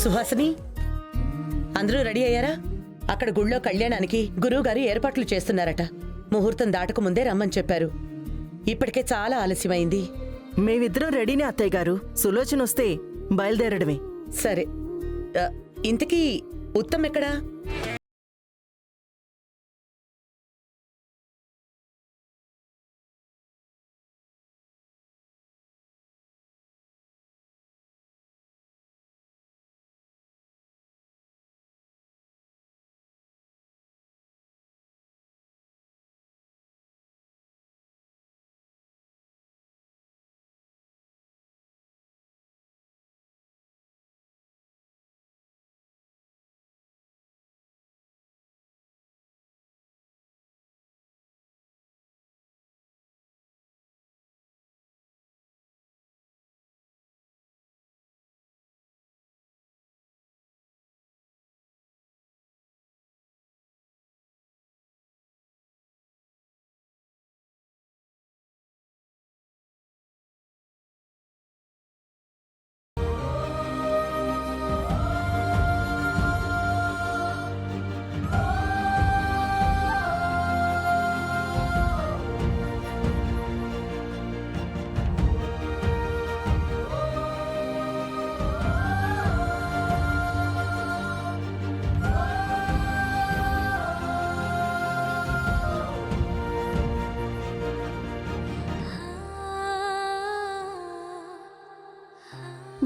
సుహాసిని, అందరూ రెడీ అయ్యారా? అక్కడ గుళ్ళో కళ్యాణానికి గురువుగారు ఏర్పాట్లు చేస్తున్నారట. ముహూర్తం దాటక ముందే రమ్మని చెప్పారు. ఇప్పటికే చాలా ఆలస్యమైంది. మేమిద్దరం రెడీనే అత్తయ్య గారు. సులోచన వస్తే బయలుదేరడమే. సరే, ఇంతకీ ఉత్తమ్ ఎక్కడా?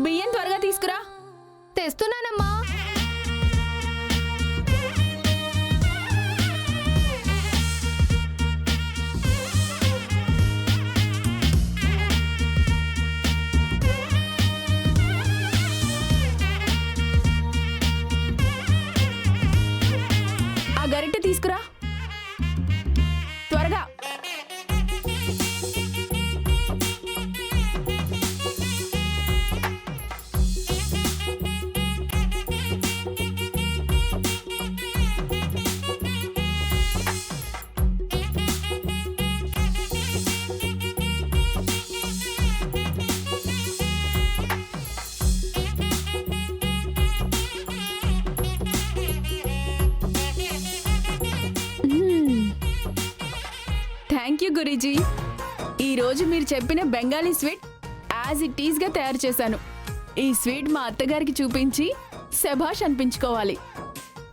బియ్యం త్వరగా తీసుకురా. తెస్తున్నానమ్మా. ఆ గరిటె తీసుకురా త్వరగా. Thank you Guruji. ఈరోజు మీరు చెప్పిన బెంగాలీ స్వీట్ యాజ్ ఇట్ ఈస్గా తయారు చేశాను. ఈ స్వీట్ మా అత్తగారికి చూపించి శభాష్ అనిపించుకోవాలి.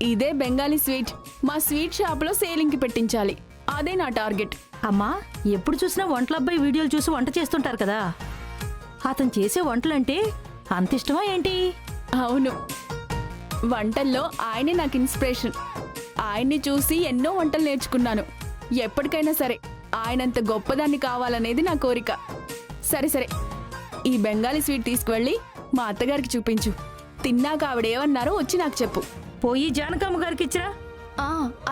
ఇదే బెంగాలీ స్వీట్ మా స్వీట్ షాప్లో సేలింగ్కి పెట్టించాలి. అదే నా టార్గెట్. అమ్మా, ఎప్పుడు చూసినా వంటలబ్బాయి వీడియోలు చూసి వంట చేస్తుంటారు కదా, అతను చేసే వంటలంటే అంత ఇష్టమా ఏంటి? అవును, వంటల్లో ఆయనే నాకు ఇన్స్పిరేషన్. ఆయన్ని చూసి ఎన్నో వంటలు నేర్చుకున్నాను. ఎప్పటికైనా సరే ఆయనంత గొప్పదాన్ని కావాలనేది నా కోరిక. సరే సరే, ఈ బెంగాలీ స్వీట్ తీసుకువెళ్ళి మా అత్తగారికి చూపించు. తిన్నాక ఆవిడేమన్నారో వచ్చి నాకు చెప్పు. పోయి జానకమ్మ గారికి ఇచ్చిరా.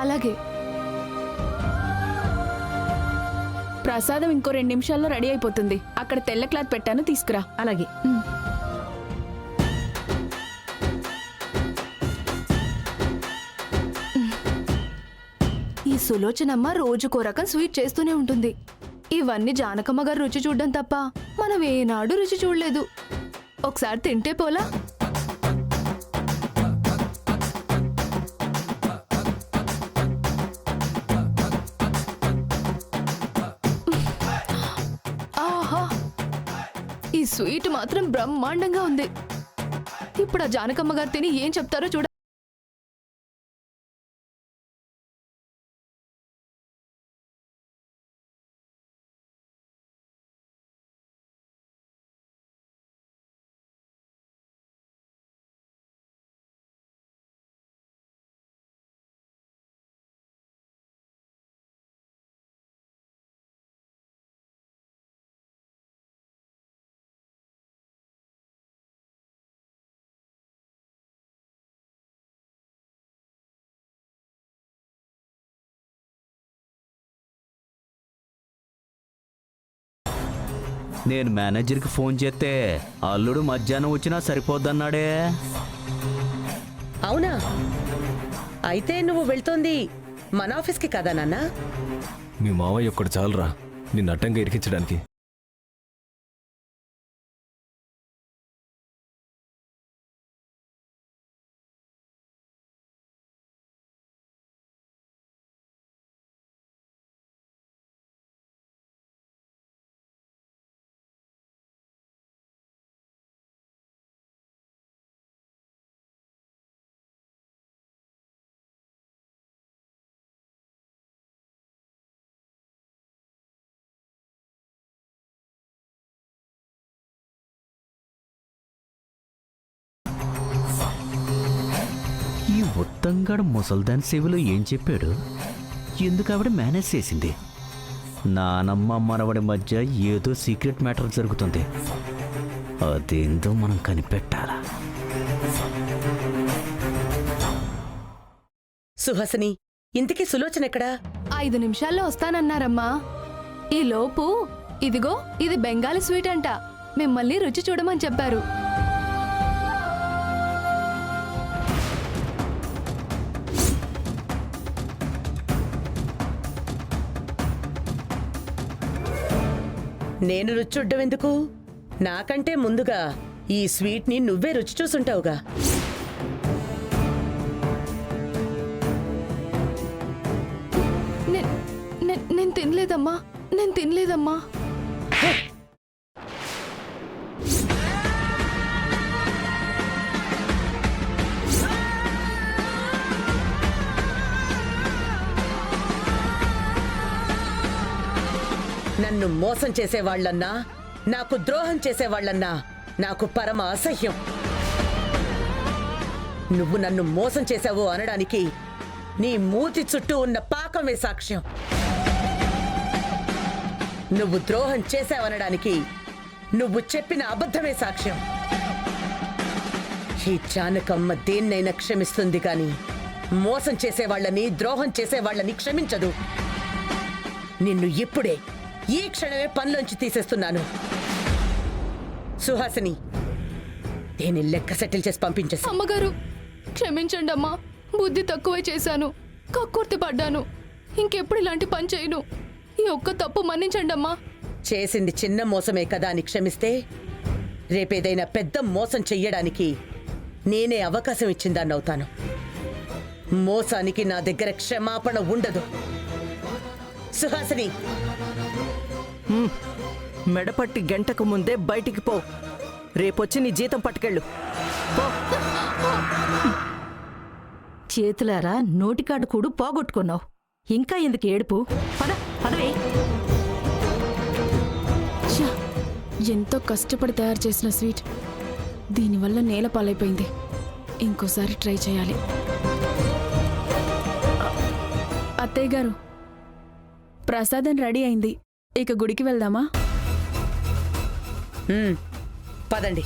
అలాగే. ప్రసాదం ఇంకో 2 నిమిషాల్లో రెడీ అయిపోతుంది. అక్కడ తెల్ల క్లాత్ పెట్టాను, తీసుకురా. అలాగే. ఈ సులోచనమ్మ రోజుకో రకం స్వీట్ చేస్తూనే ఉంటుంది. ఇవన్నీ జానకమ్మ గారు రుచి చూడడం తప్ప మనం ఏనాడు రుచి చూడలేదు. ఒకసారి తింటే పోలా? ఆహా, ఈ స్వీట్ మాత్రం బ్రహ్మాండంగా ఉంది. ఇప్పుడు ఆ జానకమ్మ గారు తిని ఏం చెప్తారో చూడ. నేను మేనేజర్కి ఫోన్ చేస్తే అల్లుడు మధ్యాహ్నం వచ్చినా సరిపోద్దన్నాడే. అవునా? అయితే నువ్వు వెళ్తోంది మన ఆఫీస్కి కదా నాన్న? మీ మావయ్య ఒక్కడు చాలరా నిన్ను అడ్డంగా ఇరికించడానికి. ఉత్తంగడ ముసల్దాన్ సేవలో ఏం చెప్పాడు? ఎందుకు ఆవిడ మేనేజ్ చేసింది? నానమ్మ మనవడి మధ్య ఏదో సీక్రెట్ మ్యాటర్ జరుగుతుంది. అదేందో మనం కనిపెట్టాలా. సుహాసిని, ఇంతకీ సులోచన ఎక్కడా? 5 నిమిషాల్లో వస్తానన్నారమ్మా. ఈ లోపు ఇదిగో ఇది బెంగాలీ స్వీట్ అంట, మిమ్మల్ని రుచి చూడమని చెప్పారు. నేను రుచి చూడ్డం ఎందుకు? నాకంటే ముందుగా ఈ స్వీట్ని నువ్వే రుచి చూసుంటావుగా. నేను తినలేదమ్మా, నేను తినలేదమ్మా. నన్ను మోసం చేసేవాళ్లన్నా, నాకు ద్రోహం చేసేవాళ్లన్నా నాకు పరమ అసహ్యం. నువ్వు నన్ను మోసం చేశావు అనడానికి నీ మూతి చుట్టూ ఉన్న పాకమే సాక్ష్యం. నువ్వు ద్రోహం చేశావనడానికి నువ్వు చెప్పిన అబద్ధమే సాక్ష్యం. ఈ జానకమ్మ దేన్నైనా క్షమిస్తుంది కాని మోసం చేసేవాళ్లని, ద్రోహం చేసేవాళ్లని క్షమించదు. నిన్ను ఇప్పుడే ఈ క్షణమే పనిలోంచి తీసేస్తున్నాను. సుహాసిని, దీని లెక్క సెటిల్ చేసి పంపించేసి. అమ్మగారు క్షమించండి అమ్మా, బుద్ధి తక్కువే చేశాను, కక్కుర్తి పడ్డాను. ఇంకెప్పుడు ఇలాంటి పని చేయను. ఈ ఒక్క తప్పు మన్నించండి అమ్మా. చేసింది చిన్న మోసమే కదా అని క్షమిస్తే రేపేదైనా పెద్ద మోసం చెయ్యడానికి నేనే అవకాశం ఇచ్చిందాన్నవుతాను. మోసానికి నా దగ్గర క్షమాపణ ఉండదు. సుహాసిని, మెడపట్టి గంటకు ముందే బయటికి పో. రేపొచ్చి నీ జీతం పట్టుకెళ్ళు. పో. చేతులారా నోటికాడు కూడు పోగొట్టుకున్నావు. ఇంకా ఎందుకు ఏడుపు? పదవే. ఛ! ఎంతో కష్టపడి తయారు చేసిన స్వీట్ దీనివల్ల నేల పాలైపోయింది. ఇంకోసారి ట్రై చేయాలి. అత్తయ్య గారు, ప్రసాదం రెడీ అయింది. ఇక గుడికి వెళ్దామా? పదండి.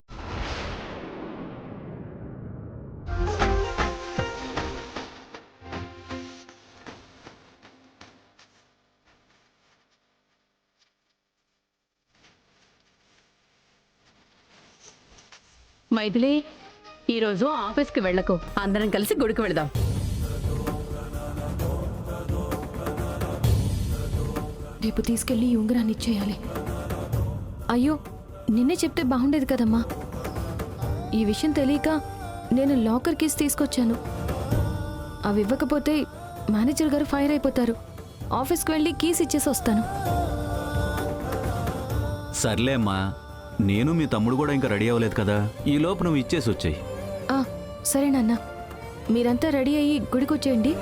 మైథిలి, ఈరోజు ఆఫీస్కి వెళ్ళకు, అందరం కలిసి గుడికి వెళదాం. రేపు తీసుకెళ్లి ఈ ఉంగరాన్ని ఇచ్చేయాలి. అయ్యో, నిన్నే చెప్తే బాగుండేది కదమ్మా. ఈ విషయం తెలియక నేను లాకర్ కీస్ తీసుకొచ్చాను. అవి ఇవ్వకపోతే మేనేజర్ గారు ఫైర్ అయిపోతారు. ఆఫీస్కి వెళ్ళి కీస్ ఇచ్చేసి వస్తాను. సర్లే అమ్మా, నేను మీ తమ్ముడు కూడా ఇంకా రెడీ అవ్వలేదు కదా, ఈ లోపు నువ్వు ఇచ్చేసి వచ్చాయి. సరే నాన్న, మీరంతా రెడీ అయ్యి గుడికి వచ్చేయండి.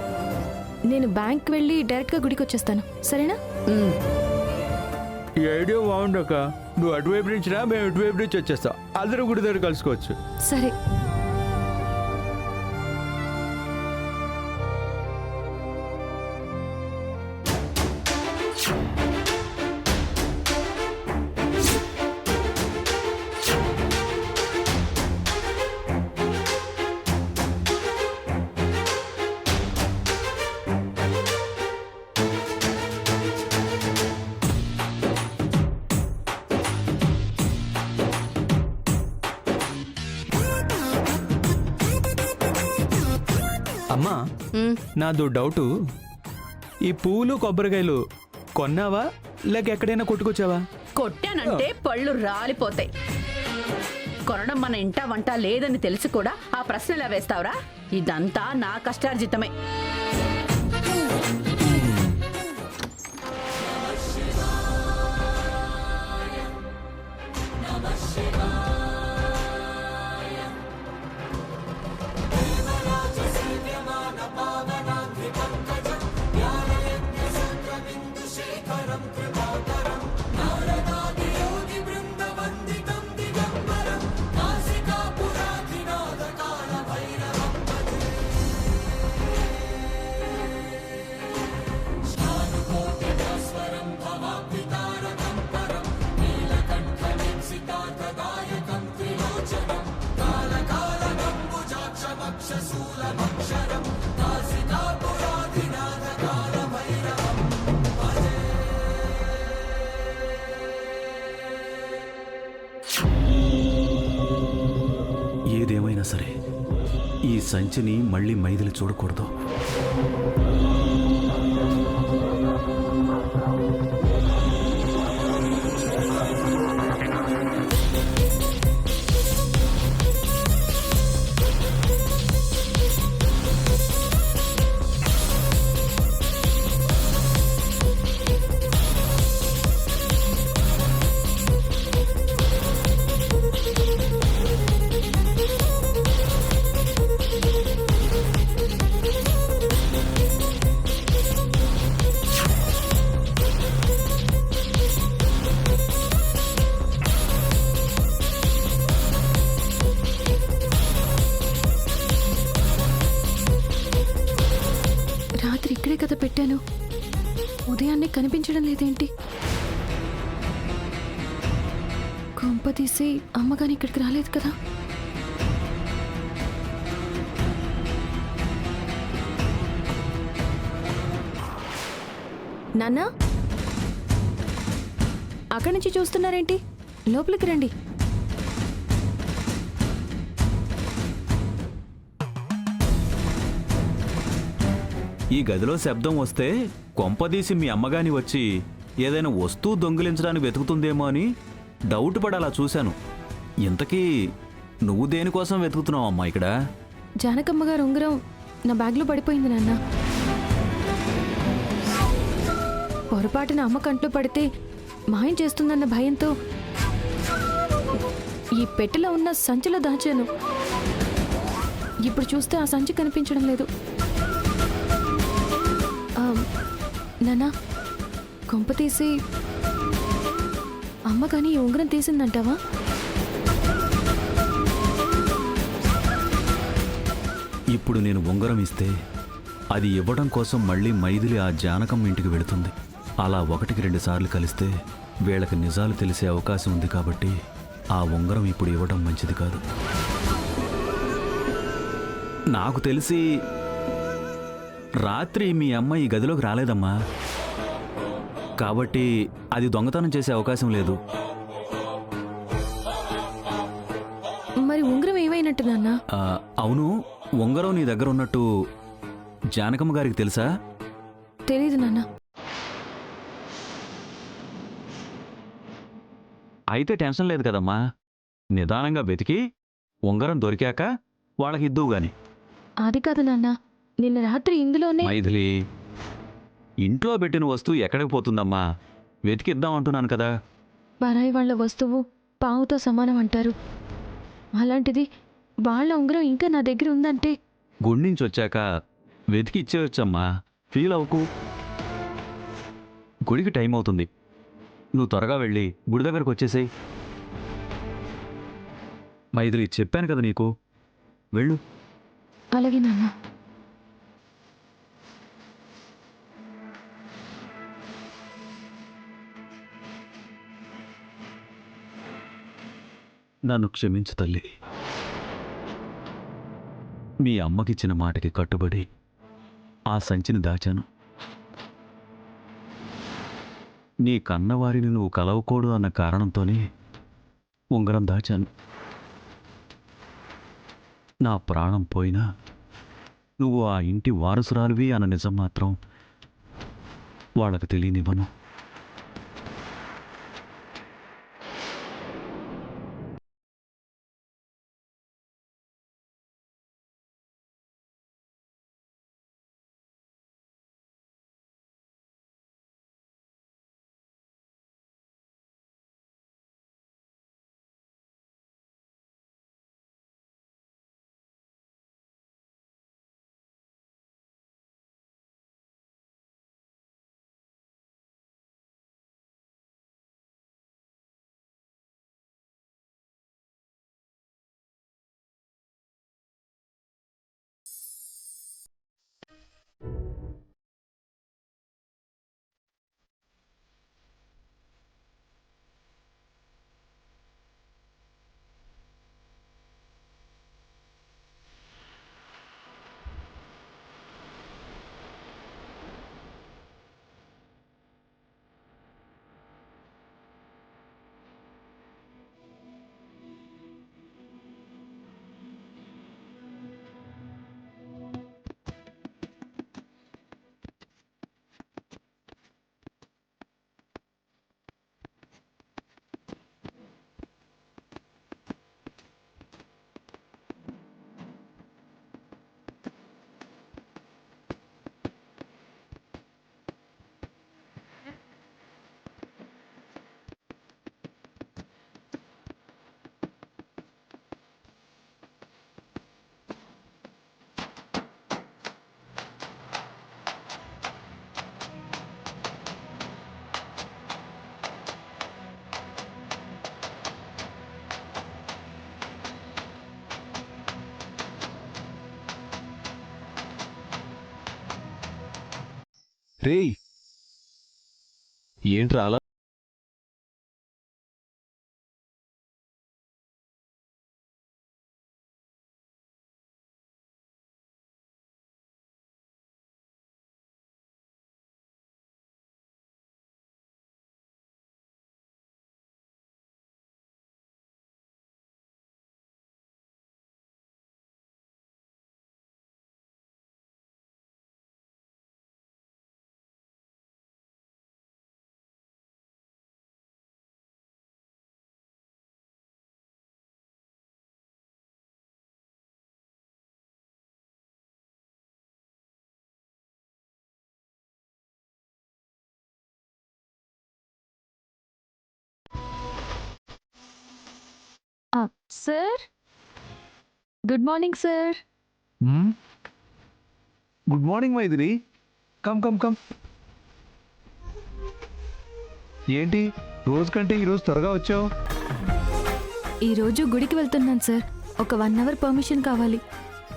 నేను బ్యాంక్ వెళ్ళి డైరెక్ట్గా గుడికి వచ్చేస్తాను. సరేనా? ఈ ఐడియా బాగుండక, నువ్వు అటువైపు నుంచి రా, మేము ఇటువైపు నుంచి వచ్చేస్తాం. అందరూ గుడి దగ్గర కలుసుకోవచ్చు. సరే. అమ్మా, నాదో డౌటు. ఈ పూలు కొబ్బరికాయలు కొన్నావా లేక ఎక్కడైనా కొట్టుకొచ్చావా? కొట్టానంటే పళ్ళు రాలిపోతాయి. కొనడం మన ఇంట వంట లేదని తెలిసి కూడా ఆ ప్రశ్న ఎలా వేస్తావురా? ఇదంతా నా కష్టార్జితమే. ఏదేమైనా సరే ఈ సంచిని మళ్ళీ మైథిలి చూడకూడదు. రాత్రి ఇక్కడే కదా పెట్టాను, ఉదయాన్నే కనిపించడం లేదేంటి? కొంప తీసి అమ్మగాని ఇక్కడికి రాలేదు కదా? నాన్నా, అక్కడి నుంచి చూస్తున్నారేంటి? లోపలికి రండి. ఈ గదిలో శబ్దం వస్తే కొంపదీసి మీ అమ్మగాని వచ్చి ఏదైనా వస్తువు దొంగిలించడానికి వెతుకుతుందేమో అని డౌట్ పడి అలా చూశాను. ఇంతకీ నువ్వు దేనికోసం వెతుకుతున్నావు అమ్మా ఇక్కడ? జానకమ్మ గారు ఉంగరం నా బ్యాగ్లో పడిపోయింది నాన్న. పొరపాటున అమ్మ కంట్లో పడితే మాయం చేస్తుందన్న భయంతో ఈ పెట్టెలో ఉన్న సంచిలో దాచాను. ఇప్పుడు చూస్తే ఆ సంచి కనిపించడం లేదు. నానా, కొంప తీసి అమ్మ కానీ ఈ ఉంగరం తీసిందంటావా? ఇప్పుడు నేను ఉంగరం ఇస్తే అది ఇవ్వడం కోసం మళ్ళీ మైథిలి ఆ జానకమ్మ ఇంటికి వెళుతుంది. అలా 1-2 సార్లు కలిస్తే వీళ్ళకి నిజాలు తెలిసే అవకాశం ఉంది. కాబట్టి ఆ ఉంగరం ఇప్పుడు ఇవ్వడం మంచిది కాదు. నాకు తెలిసి రాత్రి మీ అమ్మ ఈ గదిలోకి రాలేదమ్మా. కాబట్టి అది దొంగతనం చేసే అవకాశం లేదు. మరి ఉంగరం ఏమైనట్టు నాన్న? అవును, ఉంగరం నీ దగ్గర ఉన్నట్టు జానకమ్మ గారికి తెలుసా? తెలీదు నాన్న. అయితే టెన్షన్ లేదు కదమ్మా. నిదానంగా వెతికి ఉంగరం దొరికాక వాళ్ళకి ఇద్దువు గాని. అది కాదు నాన్న, నిన్న రాత్రి ఇందులోనే. మైథిలి, ఇంట్లో పెట్టిన వస్తువు ఎక్కడికి పోతుందమ్మా? వెతికిద్దాం అంటున్నాను కదా. పరాయి వాళ్ళ వస్తువు పావుతో సమానం అంటారు. అలాంటిది వాళ్ళ ఉంగరం ఇంకా నా దగ్గర ఉందంటే. గుడి నుంచి వచ్చాక వెతికి ఇచ్చేయచ్చమ్మా. ఫీల్ అవ్వకు. గుడికి టైం అవుతుంది. నువ్వు త్వరగా వెళ్ళి గుడి దగ్గరకు వచ్చేసేయి. మైథిలి, చెప్పాను కదా నీకు, వెళ్ళు. అలాగే నాన్న. నన్ను క్షమించు తల్లి. మీ అమ్మకిచ్చిన మాటకి కట్టుబడి ఆ సంచిని దాచాను. నీ కన్నవారిని నువ్వు కలవకూడదు అన్న కారణంతోనే ఉంగరం దాచాను. నా ప్రాణం పోయినా నువ్వు ఆ ఇంటి వారసురాలివి అన్న నిజం మాత్రం వాళ్ళకి తెలియనివ్వను. రేయ్ ఏంట్రా అలా sir good morning sir. Good morning Maithili. Come come come. ఏంటి రోజు కంటే ఈరోజు త్వరగా వచ్చావు? ఈరోజు గుడికి వెళ్తున్నాను సార్. ఒక 1 అవర్ పర్మిషన్ కావాలి.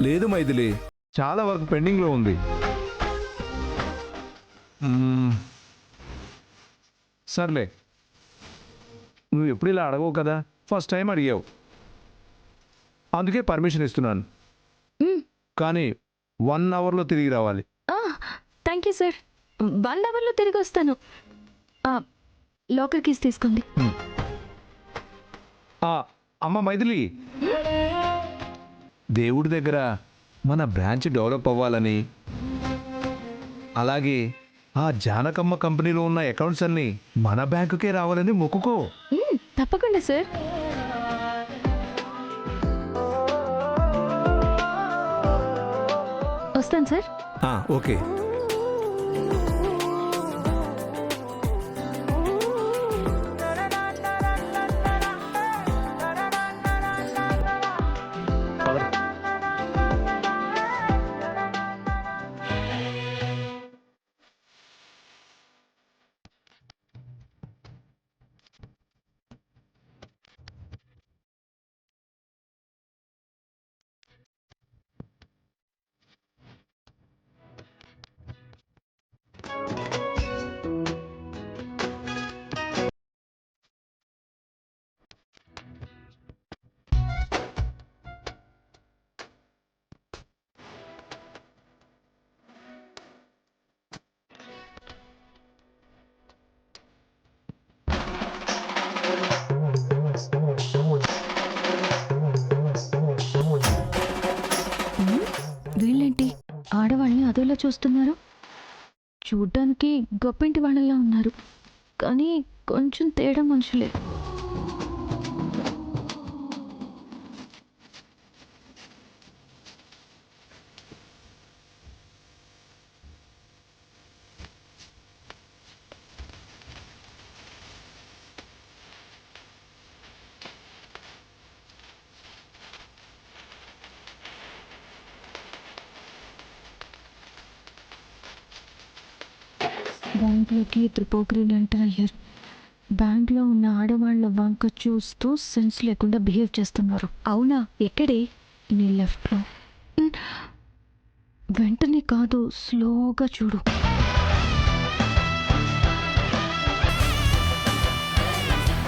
లేదు మైథిలి, చాలా వర్క్ పెండింగ్లో ఉంది. సర్లే, నువ్వు ఎప్పుడు ఇలా అడగవు కదా, ఫస్ట్ టైం అడిగావు, అందుకే పర్మిషన్ ఇస్తున్నాను. కానీ 1 అవర్లో తిరిగి రావాలి. Thank you sir. 1 అవర్లో తిరిగి వస్తాను. లాకర్ కీస్ తీసుకోండి. అమ్మ మైథిలి, దేవుడి దగ్గర మన బ్రాంచ్ డెవలప్ అవ్వాలని, అలాగే ఆ జానకమ్మ కంపెనీలో ఉన్న అకౌంట్స్ అన్నీ మన బ్యాంకుకే రావాలని మొక్కుకో. తప్పకుండా సార్. వస్తాను సార్. ఓకే. వీళ్ళేంటి ఆడవాళ్ళని అదోలా చూస్తున్నారు? చూడ్డానికి గొప్పింటి వాళ్ళలా ఉన్నారు, కానీ కొంచెం తేడా మనుషులే. బ్యాంక్లోకి ఇద్దరు పోకిరీలు ఎంటర్ అయ్యారు. బ్యాంక్లో ఉన్న ఆడవాళ్ళ వంక చూస్తూ సెన్స్ లేకుండా బిహేవ్ చేస్తున్నారు. అవునా? ఎక్కడే? నీ లెఫ్ట్లో. వెంటనే కాదు, స్లోగా చూడు.